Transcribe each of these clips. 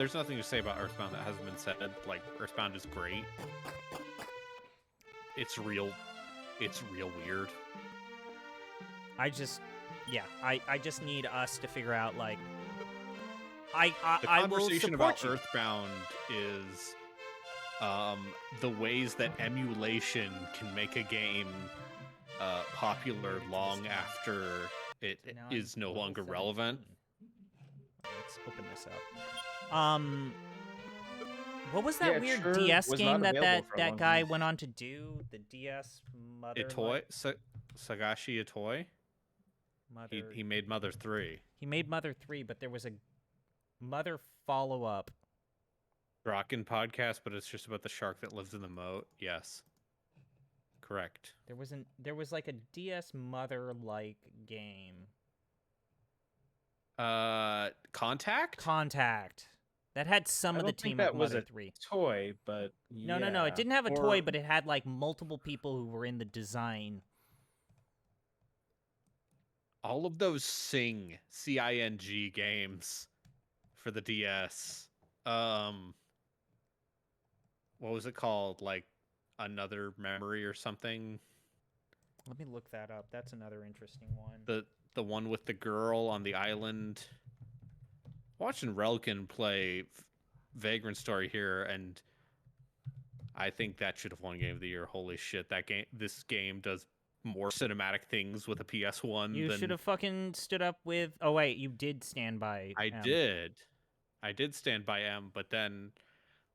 there's nothing to say about Earthbound that hasn't been said. Like, Earthbound is great. It's real weird. I just need us to figure out, like, The I will conversation support about you. Earthbound is the ways that emulation can make a game popular long after it Now is I'm no level longer 17. relevant. Let's open this up. What was that Yeah, it weird sure DS was game not that available for a that long guy time. went on to do? The DS Mother. Itoi, Sagashi Itoi. Mother. He made Mother 3. He made Mother 3, but there was a Mother follow-up. Draken podcast, but it's just about the shark that lives in the moat. Yes. Correct. There was like a DS Mother-like game. Contact? Contact. That had some I of the don't think team of that was Mother a 3. toy, but No, yeah. it didn't have a Or- toy, but it had like multiple people who were in the design. All of those C-I-N-G games for the DS. What was it called? Like Another Memory or something? Let me look that up. That's another interesting one. The one with the girl on the island. Watching Relkin play Vagrant Story here, and I think that should have won Game of the Year. Holy shit, this game does more cinematic things with a PS1 You than... should have fucking stood up with... Oh, wait, you did stand by I M. did. I did stand by M, but then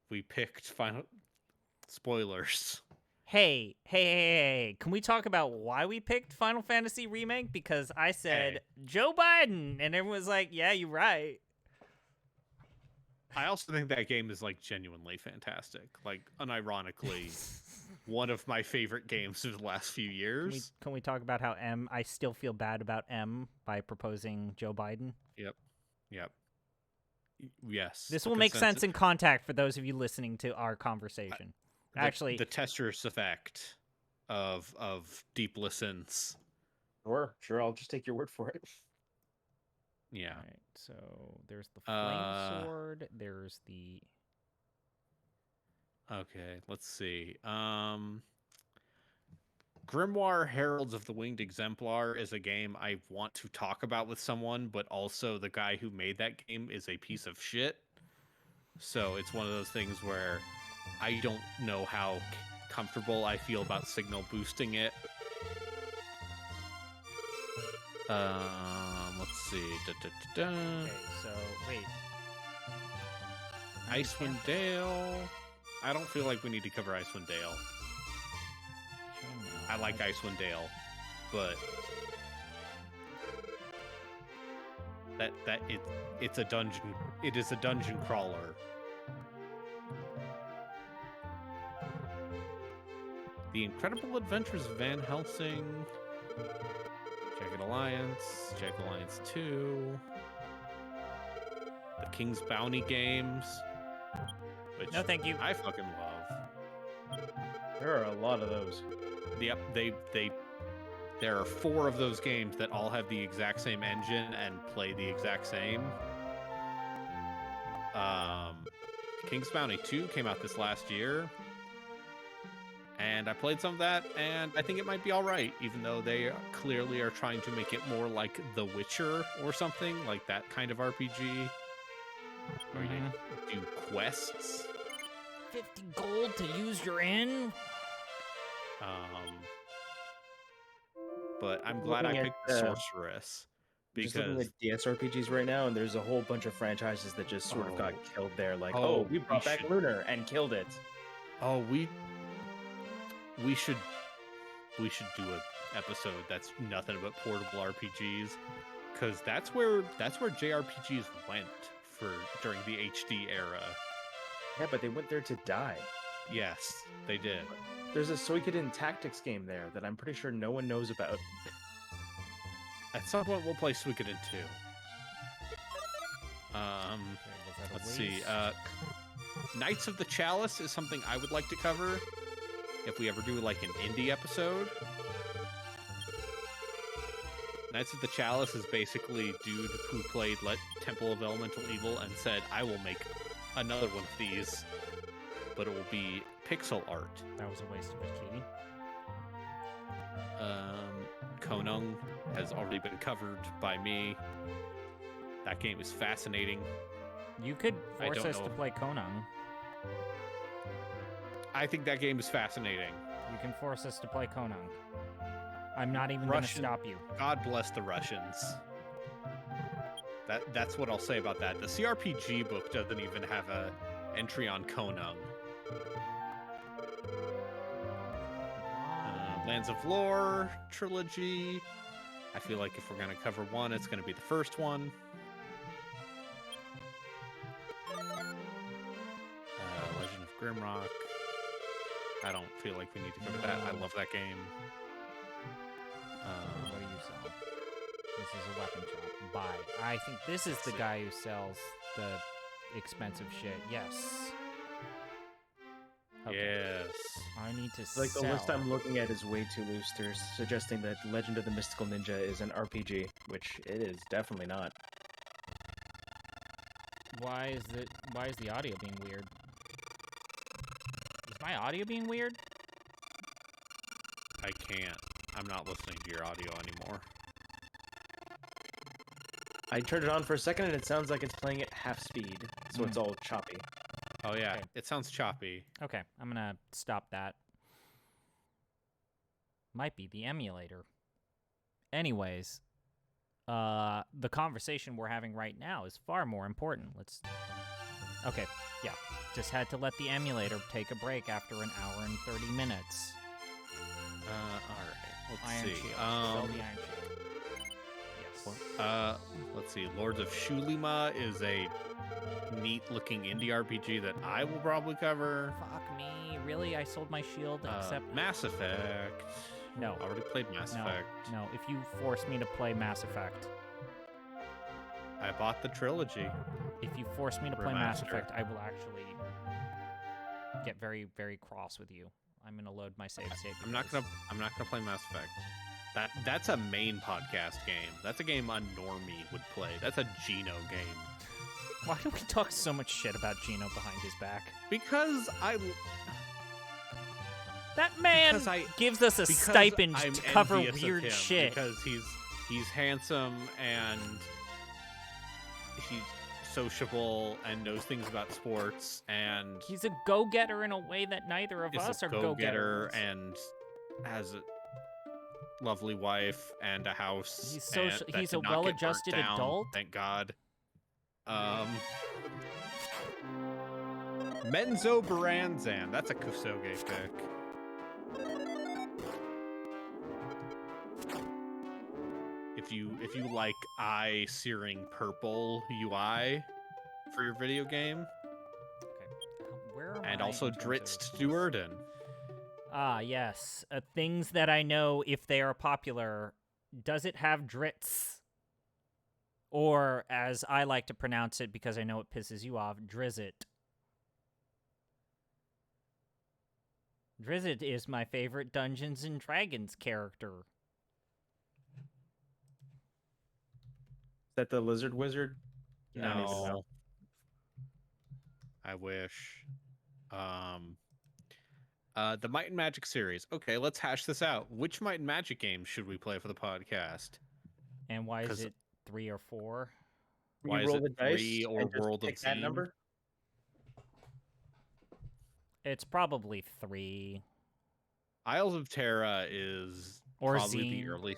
we picked Final... Spoilers. Hey, can we talk about why we picked Final Fantasy Remake? Because I said, Joe Biden, and everyone was like, yeah, you're right. I also think that game is, like, genuinely fantastic. Like, unironically, one of my favorite games of the last few years. Can we talk about how I still feel bad about M by proposing Joe Biden? Yep. Yes. This will make sense in contact for those of you listening to our conversation. Actually, the Tetris effect of deep listens. Sure, I'll just take your word for it. Yeah. All right, so there's the flame sword. There's the... Okay, let's see. Grimoire Heralds of the Winged Exemplar is a game I want to talk about with someone, but also the guy who made that game is a piece of shit. So it's one of those things where I don't know how comfortable I feel about signal boosting it. Let's see. Okay, so, wait. Icewind Dale. I don't feel like we need to cover Icewind Dale. I like Icewind Dale, but it's a dungeon. It is a dungeon crawler. The Incredible Adventures of Van Helsing. Jagged Alliance. Jagged Alliance 2. The King's Bounty games. Which No, thank you. I fucking love. There are a lot of those. Yep, there are 4 of those games that all have the exact same engine and play the exact same. King's Bounty 2 came out this last year. And I played some of that, and I think it might be alright, even though they clearly are trying to make it more like The Witcher or something, like that kind of RPG. Where you do quests. 50 gold to use your inn? But I'm glad I picked the Sorceress. Just looking Because at DS RPGs right now, and there's a whole bunch of franchises that just sort of got killed there. Like, we brought back Lunar and killed it. Oh, we should do an episode that's nothing but portable RPGs, because that's where JRPGs went during the HD era. Yeah, but they went there to die. Yes, they did. There's a Suikoden Tactics game there that I'm pretty sure no one knows about. At some point, we'll play Suikoden 2. Let's see. Knights of the Chalice is something I would like to cover if we ever do like an indie episode. Knights of the Chalice is basically dude who played Temple of Elemental Evil and said, I will make another one of these, but it will be pixel art. That was a waste of a key. Konung has already been covered by me. That game is fascinating. You could force don't us to know. play Konung. I think that game is fascinating. You can force us to play Konung. I'm not even going to stop you. God bless the Russians. That's what I'll say about that. The CRPG book doesn't even have a entry on Konung. Lands of Lore trilogy. I feel like if we're going to cover one, it's going to be the first one. Legend of Grimrock. I don't feel like we need to cover that. I love that game. What do you sell? This is a weapon shop. Buy. I think this is the guy who sells the expensive shit. Yes. Okay. Yes. I need to Like sell. the list I'm looking at is way too loose. They're suggesting that Legend of the Mystical Ninja is an RPG, which it is definitely not. Why is the audio being weird? Is my audio being weird? I can't. I'm not listening to your audio anymore. I turned it on for a second and it sounds like it's playing at half speed, so it's all choppy. Oh yeah, Okay. it sounds choppy. Okay, I'm gonna stop that. Might be the emulator. Anyways, the conversation we're having right now is far more important. Okay, yeah. Just had to let the emulator take a break after an hour and 30 minutes. Alright, let's Iron see. Shield. Sell the Iron Shield. Yes. Let's see. Lords of Shulima is a neat-looking indie RPG that I will probably cover. Fuck me. Really? I sold my shield except... Mass Effect. No. Already played Mass Effect. No, if you force me to play Mass Effect... I bought the trilogy. If you force me to play Mass Remaster. Effect, I will actually get very, very cross with you. I'm gonna load my save state. I'm not gonna play Mass Effect. That's a main podcast game. That's a game a normie would play. That's a Gino game. Why do we talk so much shit about Gino behind his back? Because That man gives us a stipend I'm to cover envious of weird him, shit. Because he's handsome and he's sociable and knows things about sports and He's a go-getter in a way that neither of is us a are go-getter go-getters. and has a lovely wife and a house. He's social- that he's did a not get burnt well-adjusted down, adult. Thank God. Menzo Baranzan. That's a Kusoge pick. If you like eye-searing purple UI for your video game, Okay. Where am and I also in terms Dritz of- Stewarden. Ah, yes. Things that I know if they are popular. Does it have Dritz? Or, as I like to pronounce it because I know it pisses you off, Drizzit. Drizzit is my favorite Dungeons & Dragons character. Is that the Lizard Wizard? No. I wish. The Might and Magic series. Okay, let's hash this out. Which Might and Magic games should we play for the podcast? And why is 'Cause- it 3 or 4? Why You is roll it the dice 3 or and just World of pick that Zine? number? It's probably 3. Isles of Terra is Or probably the Zine. early,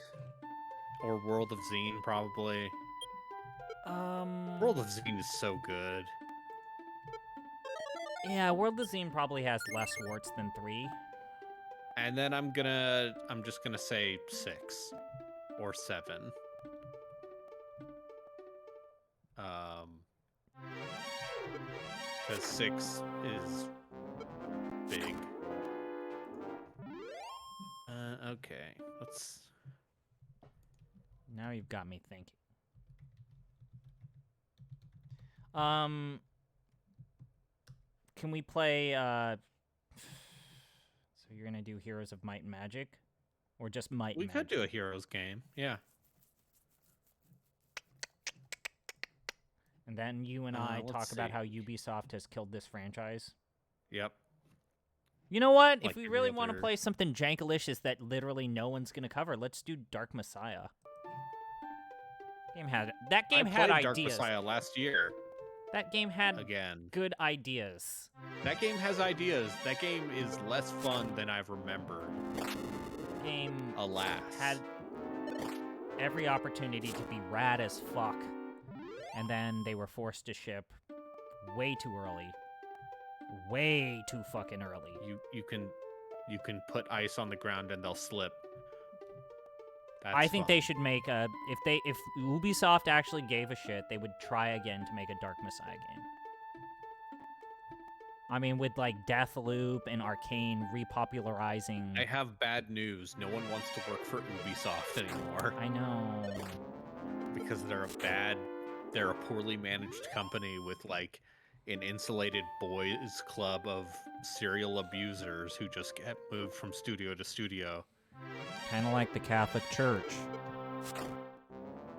or World of Zine probably. Um. World of Zine is so good. Yeah, World of Zine probably has less warts than 3. And then I'm just gonna say 6 or 7. Because 6 is big. Okay, let's. Now you've got me thinking. Can we play, so you're gonna do Heroes of Might and Magic? Or just Might We and could Magic? do a Heroes game, yeah. And then you and I let's talk about see. how Ubisoft has killed this franchise. Yep. You know what? Like If we every really want to other- play something jankalicious that literally no one's going to cover, let's do Dark Messiah. That game I had played Dark ideas. Messiah last year. That game had Again. good ideas. That game has ideas. That game is less fun than I've remembered. Game Alas. had every opportunity to be rad as fuck, and then they were forced to ship way too early. Way too fucking early. You can put ice on the ground and they'll slip. I think they should make a if Ubisoft actually gave a shit, they would try again to make a Dark Messiah game. I mean, with like Deathloop and Arcane repopularizing. I have bad news. No one wants to work for Ubisoft anymore I know. because they're a poorly managed company with like an insulated boys club of serial abusers who just get moved from studio to studio. Kind of like the Catholic Church.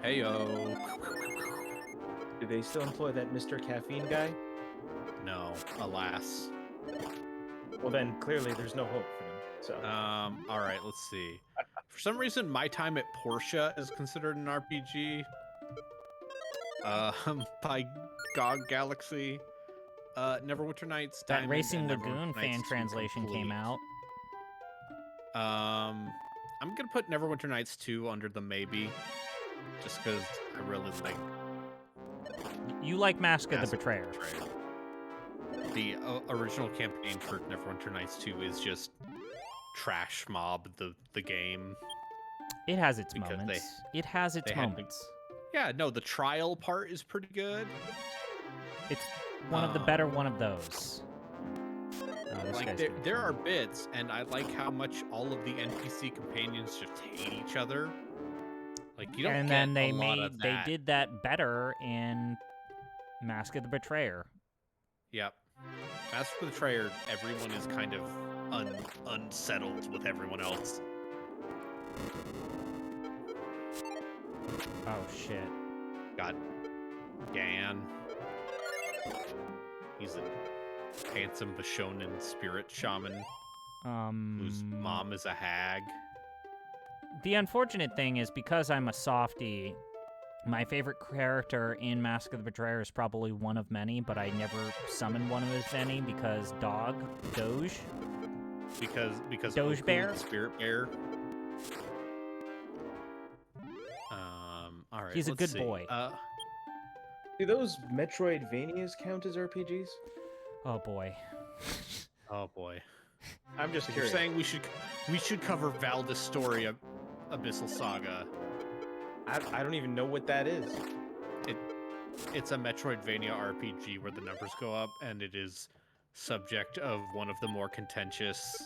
Heyo. Do they still employ that Mr. Caffeine guy? No, alas. Well, then clearly there's no hope for them. So. All right, let's see. For some reason, My Time at Portia is considered an RPG. By GOG Galaxy. Neverwinter Nights. That Diamond, Racing and Neverwinter Lagoon fan Nights 2 translation came Complete. out. I'm gonna put Neverwinter Nights 2 under the maybe, just because I really like. You like Mask of the Mask of the Betrayer. The original campaign for Neverwinter Nights 2 is just trash mob the game. It has its Because moments. It has its they had to- moments. Yeah, no, the trial part is pretty good. It's one of the better one of those. Oh, this Like guy's there, gonna there kill are me. bits, and I like how much all of the NPC companions just hate each other. Like you don't And get then they a lot of they that. did that better in Mask of the Betrayer. Yep. As for the Betrayer, everyone is kind of unsettled with everyone else. Oh shit. Got Gan. He's a handsome Bishonen spirit shaman whose mom is a hag. The unfortunate thing is because I'm a softie, my favorite character in Mask of the Betrayer is probably one of many, but I never summon one of his many because Doge. Because Doge Oku, Bear? the spirit bear. All right. He's a let's good see. boy. Do those Metroidvanias count as RPGs? Oh boy. Oh boy. I'm just You're curious. saying we should cover Valdis Story Abyssal Saga. I don't even know what that is. It's a Metroidvania RPG where the numbers go up, and it is subject of one of the more contentious.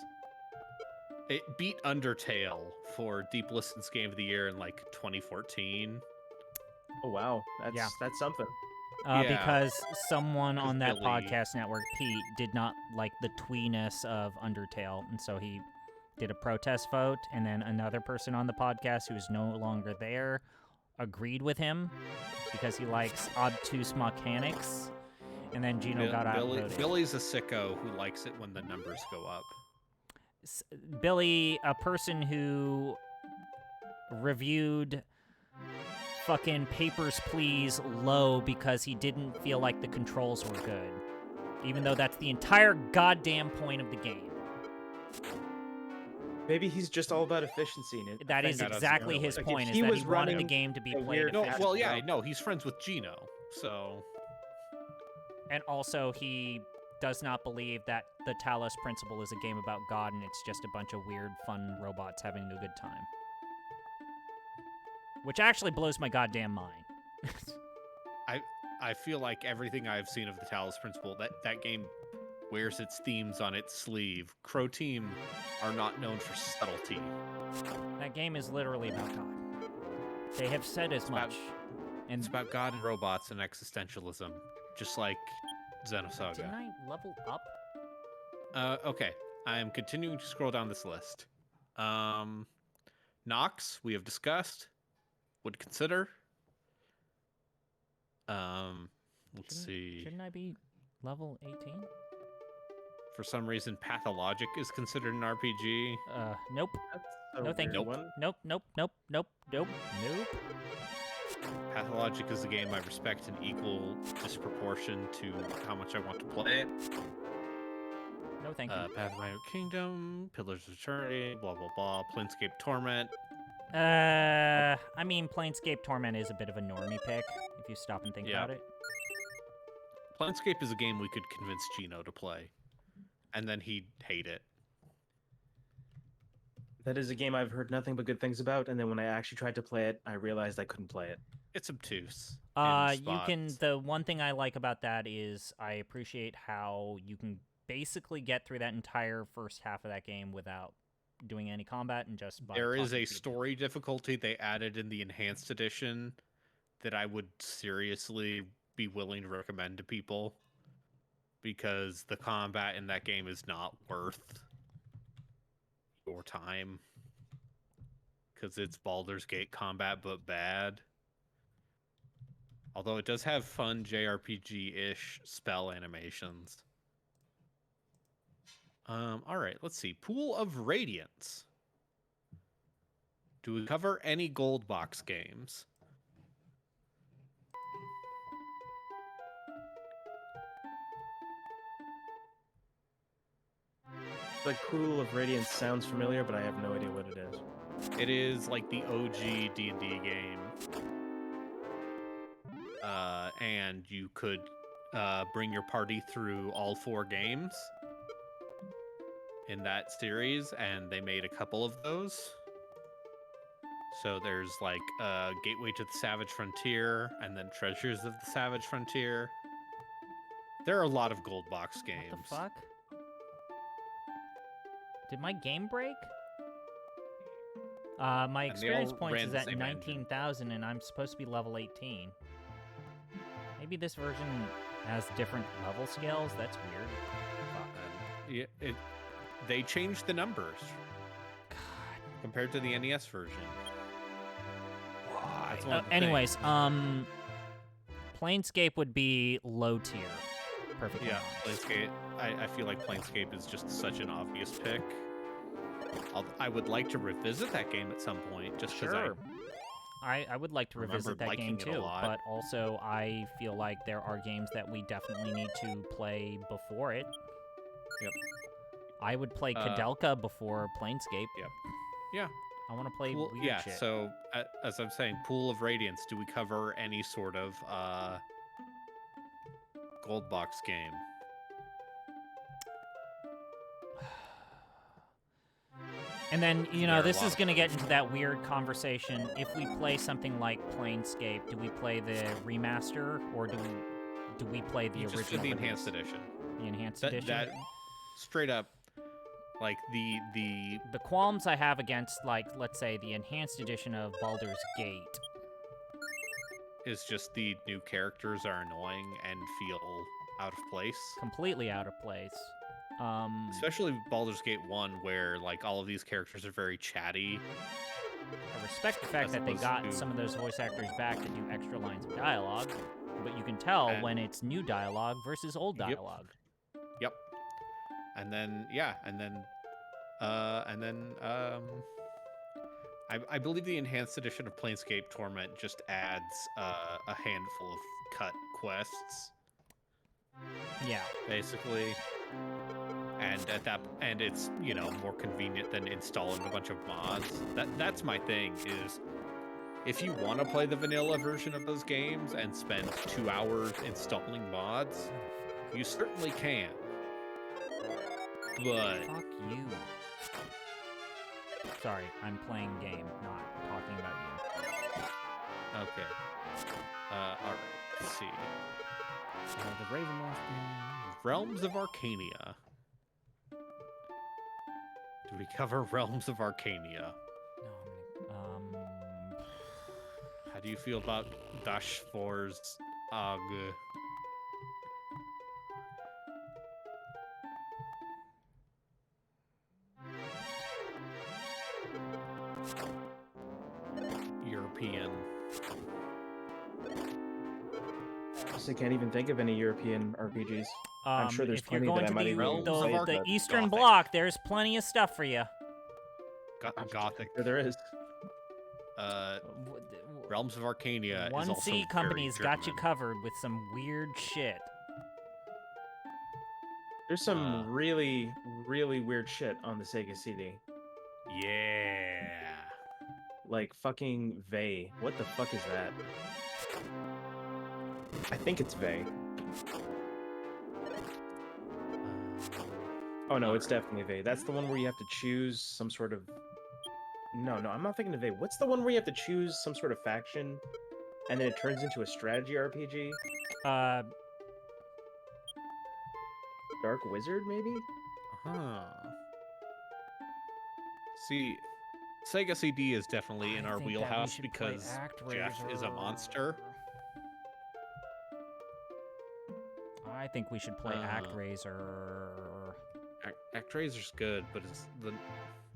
It beat Undertale for Deep Listens Game of the Year in like 2014. Oh wow, Yeah. that's something. Yeah. Because someone on that Billy- podcast network, Pete, did not like the tweeness of Undertale, and so he did a protest vote, and then another person on the podcast who is no longer there agreed with him because he likes obtuse mechanics, and then Gino got outvoted. Billy's a sicko who likes it when the numbers go up. Billy, a person who reviewed fucking Papers, Please low because he didn't feel like the controls were good, even though that's the entire goddamn point of the game. Maybe he's just all about efficiency. And That is That is exactly good. his Like, if point, is he that was he wanted the running game to be a played weird No, efficiently. well, yeah, no, he's friends with Gino, so And also, he does not believe that the Talos Principle is a game about God and it's just a bunch of weird, fun robots having a good time. Which actually blows my goddamn mind. I feel like everything I've seen of the Talos Principle, that game wears its themes on its sleeve. Crow Team are not known for subtlety. That game is literally about God. They have said as about- much. And It's about God and robots and existentialism, just like didn't Xenosaga. I level up? Okay, I'm continuing to scroll down this list. Nox, we have discussed. Would consider. Let's see. Shouldn't I be level 18? For some reason, Pathologic is considered an RPG. Nope. No, thank you. Nope. Pathologic is a game I respect in equal disproportion to how much I want to play it. No, thank you. Path of My Kingdom, Pillars of Eternity, blah, blah, blah, Planescape Torment. I mean, Planescape Torment is a bit of a normie pick, if you stop and think about it. Planescape is a game we could convince Gino to play, and then he'd hate it. That is a game I've heard nothing but good things about, and then when I actually tried to play it, I realized I couldn't play it. It's obtuse. The one thing I like about that is I appreciate how you can basically get through that entire first half of that game without doing any combat and just by there is a people. story difficulty they added in the enhanced edition that I would seriously be willing to recommend to people, because the combat in that game is not worth your time, because it's Baldur's Gate combat but bad. Although it does have fun JRPG-ish spell animations. All right, let's see. Pool of Radiance. Do we cover any gold box games? The Pool of Radiance sounds familiar, but I have no idea what it is. It is like the OG D&D game. And you could bring your party through all 4 games in that series, and they made a couple of those. So there's like Gateway to the Savage Frontier, and then Treasures of the Savage Frontier. There are a lot of gold box games. What the fuck? Did my game break? My experience points is at 19,000, and I'm supposed to be level 18. Maybe this version has different level scales? That's weird. Yeah, they changed the numbers. God. Compared to the NES version. Why? Anyways, Planescape would be low tier. Perfect. Yeah, Planescape. I feel like Planescape is just such an obvious pick. I would like to revisit that game at some point, just because I would like to revisit that game too, but also I feel like there are games that we definitely need to play before it. Yep. I would play Kadelka before Planescape. Yep. Yeah. I want to play weird shit. So as I'm saying, Pool of Radiance, do we cover any sort of gold box game? And then, you know, this is going to get into that weird conversation. If we play something like Planescape, do we play the remaster, or do we play the original? Just do the enhanced edition. The enhanced edition? That straight up, like the qualms I have against, like, let's say, the enhanced edition of Baldur's Gate is just the new characters are annoying and feel out of place. Completely out of place. Especially Baldur's Gate 1, where like all of these characters are very chatty. I respect the fact that they got some of those voice actors back to do extra lines of dialogue, but you can tell when it's new dialogue versus old dialogue. Yep. And then I believe the enhanced edition of Planescape Torment just adds a handful of cut quests. Yeah. Basically. And it's, you know, more convenient than installing a bunch of mods. That's my thing, is if you want to play the vanilla version of those games and spend 2 hours installing mods, you certainly can. But fuck you. Sorry, I'm playing game, not talking about you. Okay. Alright, let's see. The Ravenloft Realms of Arcania. Do we cover Realms of Arcania? No, How do you feel about Dash 4's AG? European. honestly can't even think of any European RPGs. I'm sure there's if you're plenty going that I to might the, even Realms the, of played, the but Eastern Gothic. Bloc, there's plenty of stuff for you. Gothic. I'm sure there is. Realms of Arcania is One also C company's very got you German. covered with some weird shit. There's some really, really weird shit on the Sega CD. Yeah. Like fucking Vey. What the fuck is that? I think it's Vey. Oh no, it's definitely Vey. That's the one where you have to choose some sort of... No, I'm not thinking of Vey. What's the one where you have to choose some sort of faction, and then it turns into a strategy RPG? Dark Wizard, maybe? Huh. See, Sega CD is definitely in our wheelhouse because Jeff is a monster. I think we should play ActRaiser. ActRaiser's good, but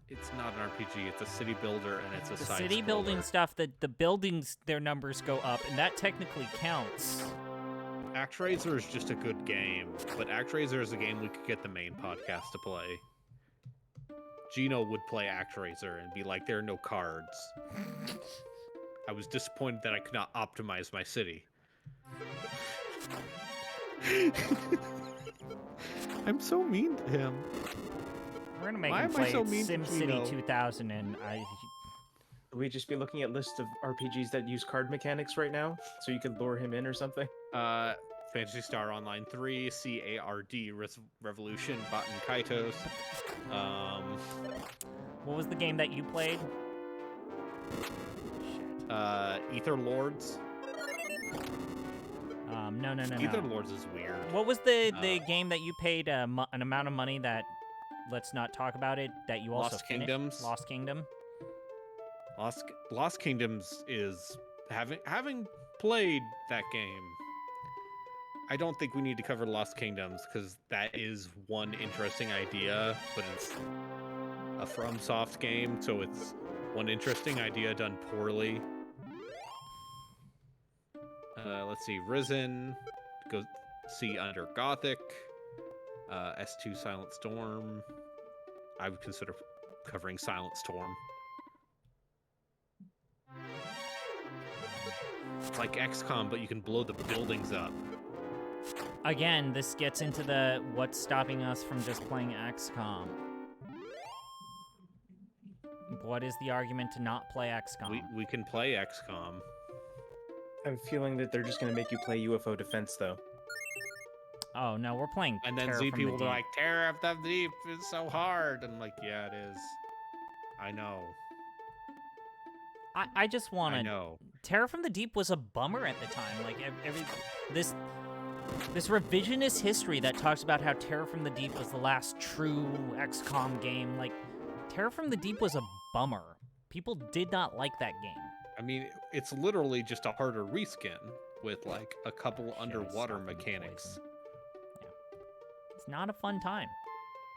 it's not an RPG. It's a city builder and it's a The side city scroller. building stuff, the buildings, their numbers go up, and that technically counts. ActRaiser is just a good game, but ActRaiser is a game we could get the main podcast to play. Gino would play ActRaiser and be like, there are no cards. I was disappointed that I could not optimize my city. I'm so mean to him. We're gonna make Why him am I play so mean to SimCity Gino? 2000, and Would we just be looking at lists of RPGs that use card mechanics right now, so you could lure him in or something? Phantasy Star Online 3, CARD Revolution, Baten Kaitos. What was the game that you played? Ether Lords. No. Ether Lords is weird. What was the game that you paid an amount of money that, let's not talk about it, that you also Lost finished? Kingdoms. Lost Kingdom? Lost Kingdoms is having played that game. I don't think we need to cover Lost Kingdoms because that is one interesting idea, but it's a FromSoft game, so it's one interesting idea done poorly. Let's see, Risen, go see Under Gothic, S2 Silent Storm. I would consider covering Silent Storm. It's like XCOM, but you can blow the buildings up. Again, this gets into the what's stopping us from just playing XCOM. What is the argument to not play XCOM? We can play XCOM. I'm feeling that they're just going to make you play UFO Defense, though. Oh, no, we're playing And then Terror Z from people the are Deep. like, Terror of the Deep is so hard. And I'm like, yeah, it is. I know. I just want I to... know. Terror from the Deep was a bummer at the time. Like, this revisionist history that talks about how Terror from the Deep was the last true XCOM game. Like, Terror from the Deep was a bummer. People did not like that game. I mean, it's literally just a harder reskin with, like, a couple Shit, I underwater stopped in mechanics. poison. Yeah. It's not a fun time.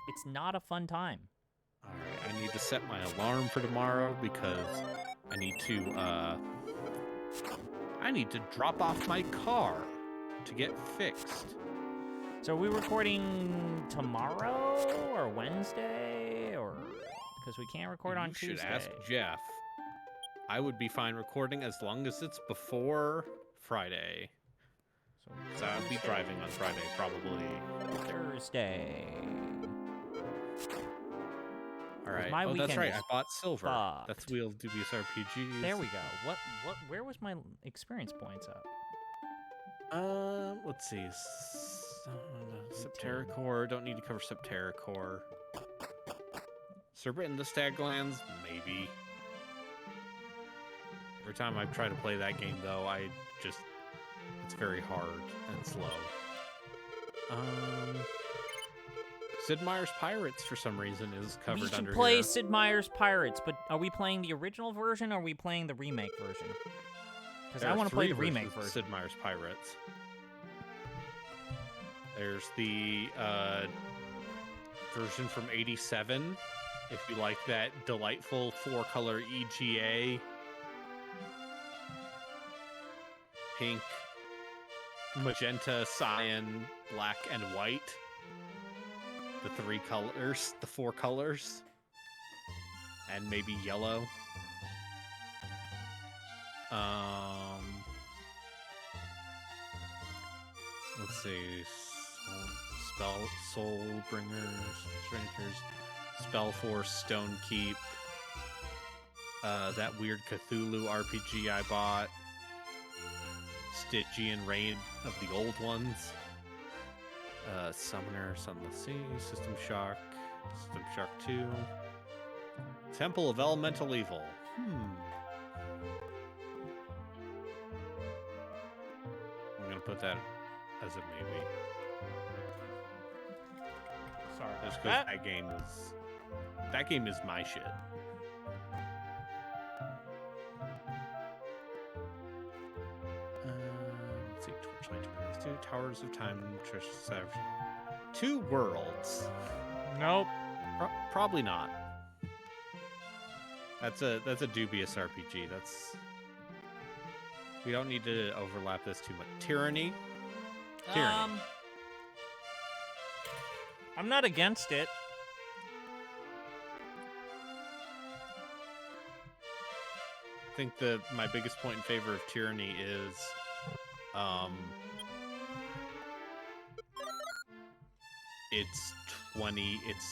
It's not a fun time. All right, I need to set my alarm for tomorrow because I need to drop off my car to get fixed. So are we recording tomorrow or Wednesday, or because we can't record on You Tuesday? should ask Jeff. I would be fine recording as long as it's before Friday. So So I'll be driving on Friday, probably. Thursday. All right. my Oh, that's weekend right. is I bought silver. fucked. That's Wheel Dubious RPGs. There we go. Where was my experience points up? Let's see. Septerracore. Don't need to cover Septerracore. Serpent in the Staglands? Maybe. Every time I try to play that game, though, it's very hard and slow. Sid Meier's Pirates, for some reason, is covered We should under play here. Sid Meier's Pirates, but are we playing the original version or are we playing the remake version? Because There I are want to play three the remake versions of version. Sid Meier's Pirates. There's the version from '87, if you like that delightful 4-color EGA. Pink, magenta, cyan, black, and white. The 3 colors, the 4 colors, and maybe yellow. Let's see. Soul Bringers, Strangers, Spellforce, Stonekeep. That weird Cthulhu RPG I bought. Stygian Raid of the old ones. Summoner, Sunless Sea, System Shock 2. Temple of Elemental Evil. I'm gonna put that as a maybe. Sorry. Just because that game is my shit. Let's see, Torchlight 2, Towers of Time, Treasure Savage. 2 Worlds. Nope. Probably not. That's a dubious RPG. We don't need to overlap this too much. Tyranny. I'm not against it. I think my biggest point in favor of Tyranny is it's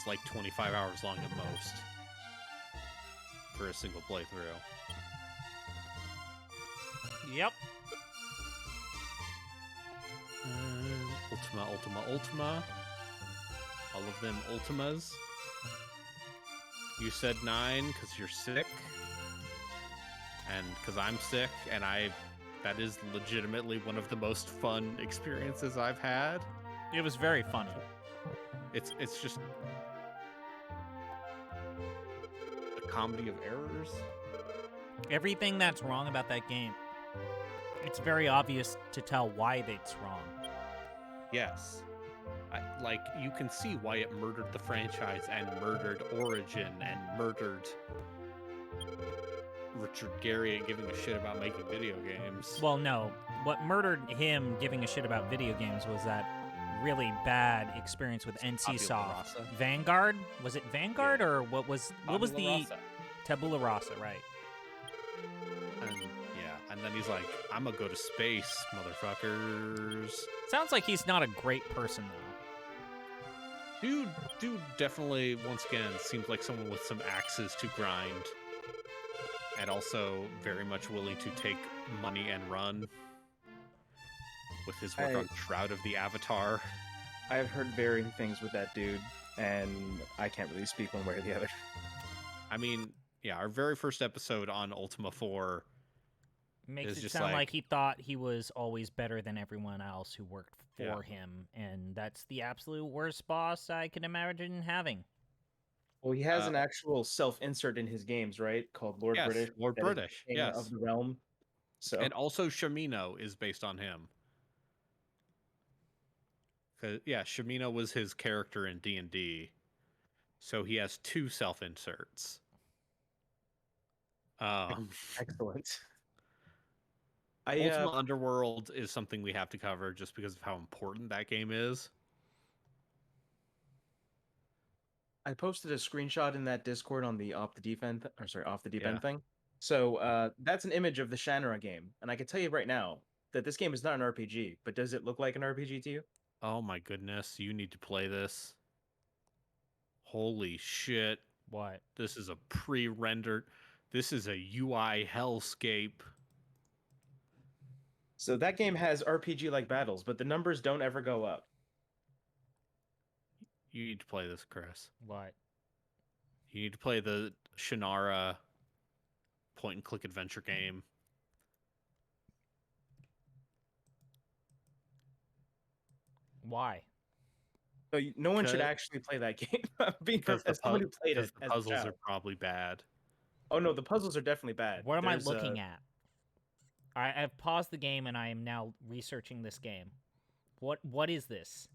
like 25 hours long at most for a single playthrough. Yep. Ultima. All of them Ultimas. You said 9 because you're sick. And because I'm sick, and that is legitimately one of the most fun experiences I've had. It was very funny. It's just a comedy of errors. Everything that's wrong about that game, it's very obvious to tell why it's wrong. Yes. You can see why it murdered the franchise and murdered Origin and murdered Richard Garriott giving a shit about making video games. Well, no. What murdered him giving a shit about video games was that really bad experience with NCSoft. Vanguard? Was it Vanguard, or what was the Rasa. Tabula Rasa, right? And then he's like, I'm gonna go to space, motherfuckers. Sounds like he's not a great person, though. Dude definitely, once again, seems like someone with some axes to grind. And also very much willing to take money and run. With his work on Shroud of the Avatar. I have heard varying things with that dude, and I can't really speak one way or the other. I mean, yeah, our very first episode on Ultima 4 makes it just sound like he thought he was always better than everyone else who worked for him, and that's the absolute worst boss I can imagine having. Well, he has an actual self-insert in his games, right? Called Lord British. Lord British, yes. Of the realm. So. And also Shamino is based on him. Yeah, Shamino was his character in D&D. So he has 2 self-inserts. Excellent. Ultima Underworld is something we have to cover just because of how important that game is. I posted a screenshot in that Discord on the Off the Deep End thing. So that's an image of the Shanara game, and I can tell you right now that this game is not an RPG. But does it look like an RPG to you? Oh my goodness, you need to play this. Holy shit. What? This is a pre-rendered. This is a UI hellscape. So that game has RPG-like battles, but the numbers don't ever go up. You need to play this, Chris. What? You need to play the Shannara point-and-click adventure game. Why? So no one should actually play that game. Because the puzzles are probably bad. Oh no, the puzzles are definitely bad. What am I looking at? I've paused the game and I am now researching this game. What is this?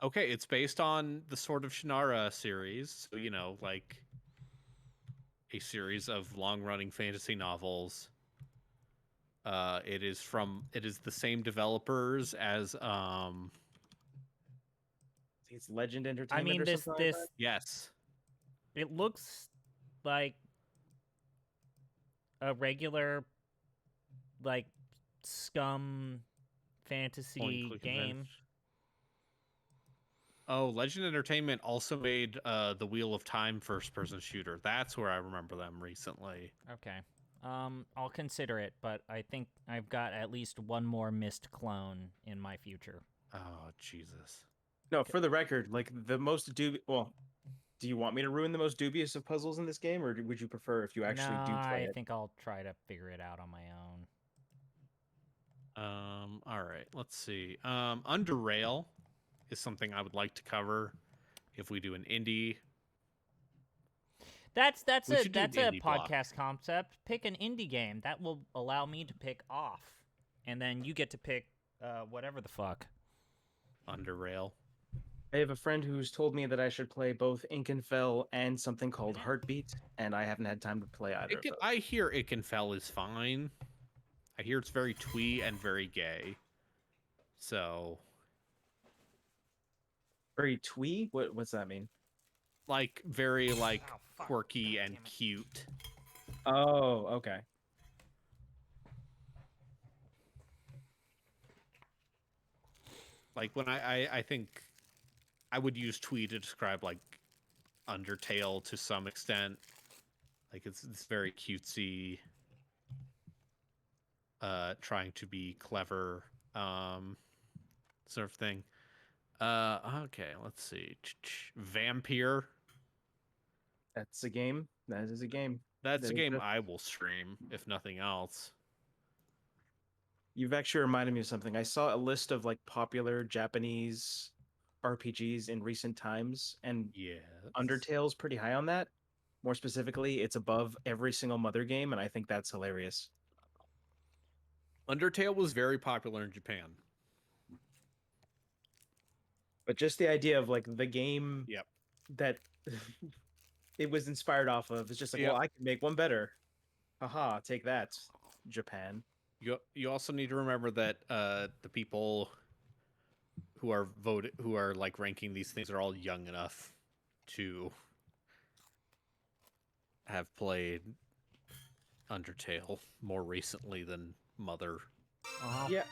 Okay, it's based on the Sword of Shannara series. So, like a series of long-running fantasy novels It is the same developers as It's Legend Entertainment I mean, or this something like that? yes. it looks like a regular, like, Scum fantasy game. Oh, Legend Entertainment also made the Wheel of Time first-person shooter. That's where I remember them recently. Okay. I'll consider it, but I think I've got at least one more missed clone in my future. Oh, Jesus. No, for the record, like the most dubious. Well, do you want me to ruin the most dubious of puzzles in this game, or would you prefer if you actually No, do play I it? think I'll try to figure it out on my own. All right, let's see. Under Rail is something I would like to cover if we do an indie. That's We a should do an that's a indie block. podcast concept. Pick an indie game that will allow me to pick off, and then you get to pick whatever the fuck. Under Rail. I have a friend who's told me that I should play both Inkenfell and something called Heartbeat, and I haven't had time to play either of those. I hear Ikenfell is fine. I hear it's very twee and very gay. So, Very twee? What's that mean? like, very, like, Oh, fuck. quirky God and damn it. cute. Oh, okay. Like, when I think I would use twee to describe, like, Undertale to some extent. Like, it's very cutesy. Trying to be clever, sort of thing. Okay, let's see. Vampire. That's a game. That is a game. That's a That game exists. I will stream, if nothing else. You've actually reminded me of something. I saw a list of like popular Japanese RPGs in recent times, and Yeah. Undertale's pretty high on that. More specifically, it's above every single Mother game, and I think that's hilarious. Undertale was very popular in Japan. But just the idea of like the game Yep. that it was inspired off of is just like, Yep. well, I can make one better. Haha, take that, Japan. You also need to remember that the people who are like ranking these things are all young enough to have played Undertale more recently than Mother. Yeah,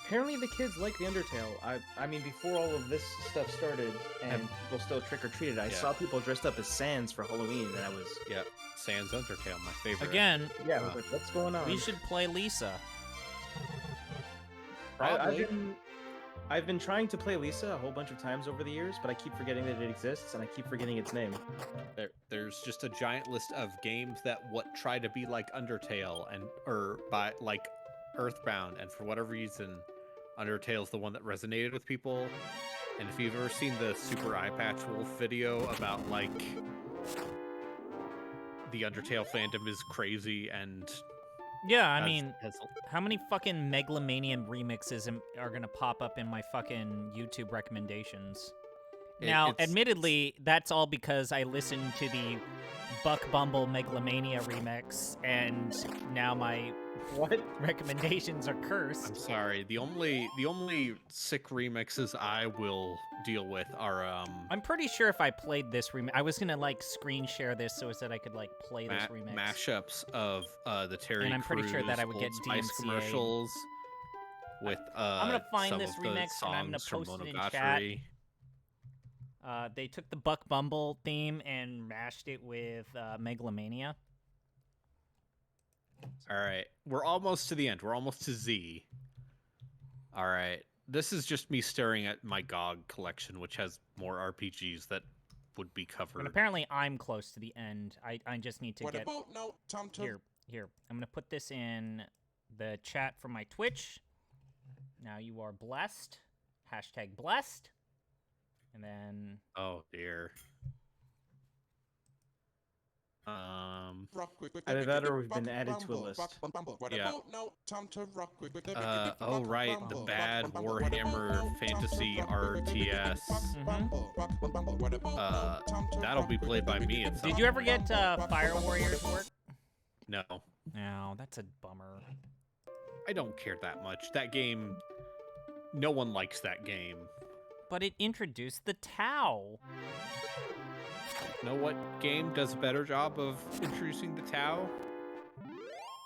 apparently the kids like the Undertale. I mean, before all of this stuff started and people still trick or treated, I Yeah. saw people dressed up as Sans for Halloween, and I was Yeah, Sans Undertale, my favorite. Again, I was like, what's going on? we should play Lisa. Probably. I've been trying to play Lisa a whole bunch of times over the years, but I keep forgetting that it exists, and I keep forgetting its name. There's just a giant list of games that try to be like Undertale or by like Earthbound, and for whatever reason, Undertale's the one that resonated with people. And if you've ever seen the Super Eye Patch Wolf video about like the Undertale fandom is crazy and Yeah, I has- mean, has- how many fucking Megalomanian remixes are gonna pop up in my fucking YouTube recommendations? Now, it's- admittedly, that's all because I listened to the Buck Bumble Megalomania remix, and now my What? recommendations are I'm cursed. sorry. The only sick remixes I will deal with are I'm pretty sure if I played this remix, I was gonna like screen share this so that I could like play this remix. mashups of the Terry And I'm pretty sure that Crews I would get Old Spice DMCA'd. commercials with I'm gonna find some this of the remix and I'm gonna songs from post it in chat. Monogatari. They took the Buck Bumble theme and mashed it with Megalomania. All right, we're almost to the end. We're almost to Z. All right, this is just me staring at my GOG collection, which has more RPGs that would be covered. And apparently I'm close to the end. I just need to What get about now, Tom? here. I'm gonna put this in the chat from my Twitch. Now you are blessed. Hashtag blessed. And then Oh dear. Either that or we've been added to a list. Yeah. Oh right, the bad Warhammer Fantasy RTS. That'll be played by me at some did you ever point. get Fire Warriors work? No. No, that's a bummer. I don't care that much. That game, no one likes that game. But it introduced the Tau. Know what game does a better job of introducing the Tau?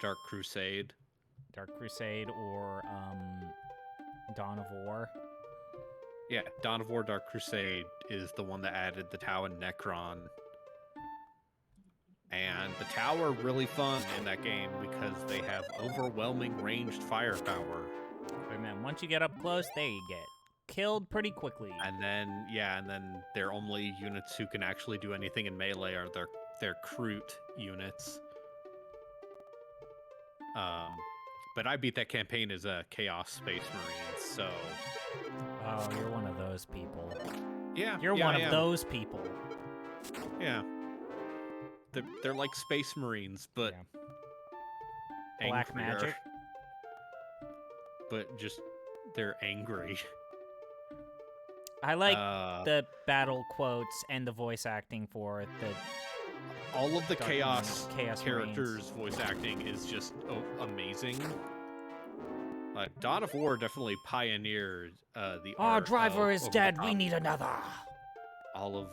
Dark Crusade. Dark Crusade or Dawn of War. Yeah, Dawn of War Dark Crusade is the one that added the Tau and Necron. And the Tau are really fun in that game because they have overwhelming ranged firepower. But man, once you get up close, they get killed pretty quickly. And then, yeah, and then their only units who can actually do anything in melee are their Kroot units. But I beat that campaign as a Chaos Space Marine, so... Oh, you're one of those people. Yeah, You're yeah, one I of am. those people. Yeah. They're like Space Marines, but... Yeah. Black angrier. magic. But just, they're angry. I like the battle quotes and the voice acting for the... All of the Dark Chaos characters' Marines. voice acting is just amazing. Like, Dawn of War definitely pioneered the Our art driver of is dead, we over-the-top, need another. all of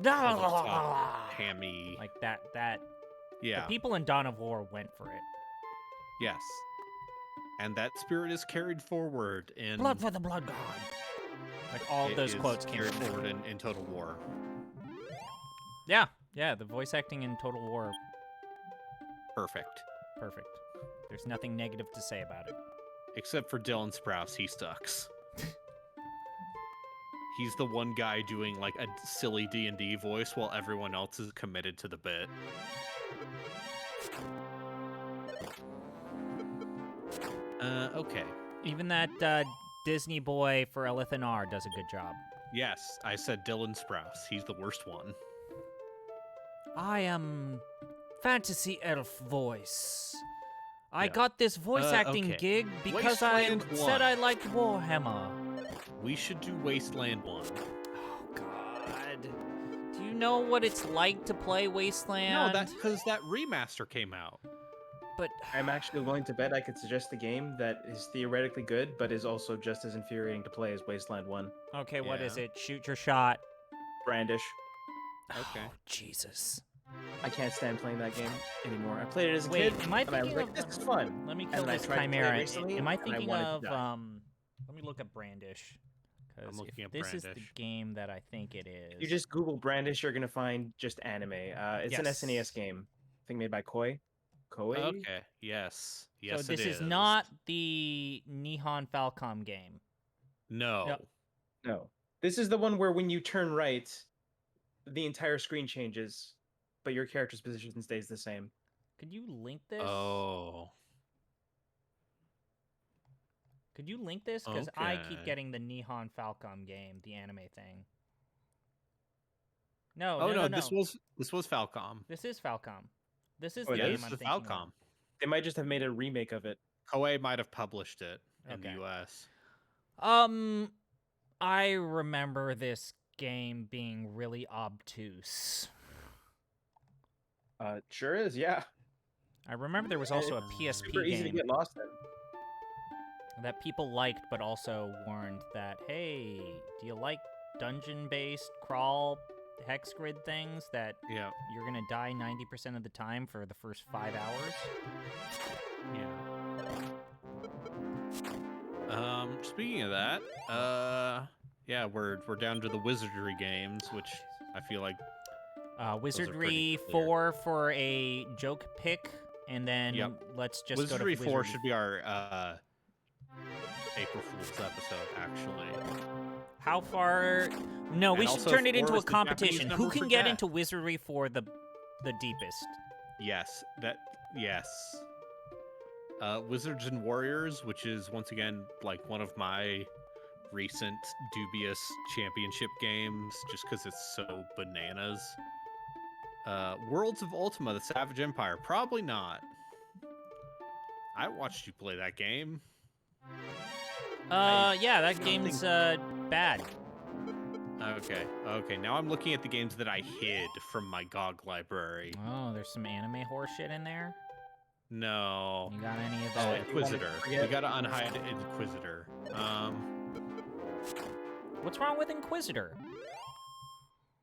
Like hammy. that. Yeah. The people in Dawn of War went for it. Yes. And that spirit is carried forward in... Blood for the Blood God. Like all of it those is quotes came carried from forward in Total War. Yeah, the voice acting in Total War, Perfect. perfect. There's nothing negative to say about it. Except for Dylan Sprouse, he sucks. He's the one guy doing like a silly D&D voice while everyone else is committed to the bit. Okay. Even that Disney boy for Elithanar does a good job. Yes, I said Dylan Sprouse. He's the worst one. I am fantasy elf voice. I Yeah. got this voice acting okay. gig because I Wasteland said 1. I liked Warhammer. We should do Wasteland 1. Oh God. Do you know what it's like to play Wasteland? No, that's because that remaster came out. But I'm actually willing to bet I could suggest a game that is theoretically good, but is also just as infuriating to play as Wasteland 1. okay, what is Yeah. it? Shoot your shot. Brandish. Okay. Oh, Jesus. I can't stand playing that game anymore. I played it as a Wait, kid, am I and I was thinking like, of- this is fun. Let me And kill then I this tried to play it chimera. recently, Am I and I thinking wanted to of die. let me look up Brandish. I'm Because looking if up this is the Brandish. game that I think it is. If you just Google Brandish, you're gonna find just anime. It's an Yes. SNES game. I think made by Koei. Okay. Yes. Yes, So this it is not the Nihon Falcom game. No. Yep. No. This is the one where when you turn right, the entire screen changes, but your character's position stays the same. Could you link this? Oh. Could you link this? Because I keep Okay. getting the Nihon Falcom game, the anime thing. No, Oh no, no, this was Falcom. This is Falcom. This is Oh, the it game is? I'm The thinking of. Falcom. They might just have made a remake of it. Koei might have published it in the Okay. US. I remember this game being really obtuse. Sure is, yeah. I remember there was also a Super PSP easy to game get lost in. that people liked, but also warned that, hey, do you like dungeon-based crawl hex grid things that Yeah. you're gonna die 90% of the time for the first 5 hours? Yeah. Speaking of that, yeah, we're down to the wizardry games, which I feel like Wizardry pretty clear. 4 for a joke pick, and then Yep. let's just go to Wizardry 4 Wizardry should be our April Fool's episode, actually. How far? No, we And should also turn it 4 into a is the Japanese competition. Who number can for get death. into Wizardry for the deepest? Yes, yes. Wizards and Warriors, which is once again like one of my recent dubious championship games, just because it's so bananas. Worlds of Ultima: The Savage Empire, probably not. I watched you play that game. Yeah, that nothing- game's bad. Okay. Now I'm looking at the games that I hid from my GOG library. Oh, there's some anime horseshit in there. No. You got any of Oh, that? Inquisitor. We forget? gotta unhide Inquisitor. What's wrong with Inquisitor?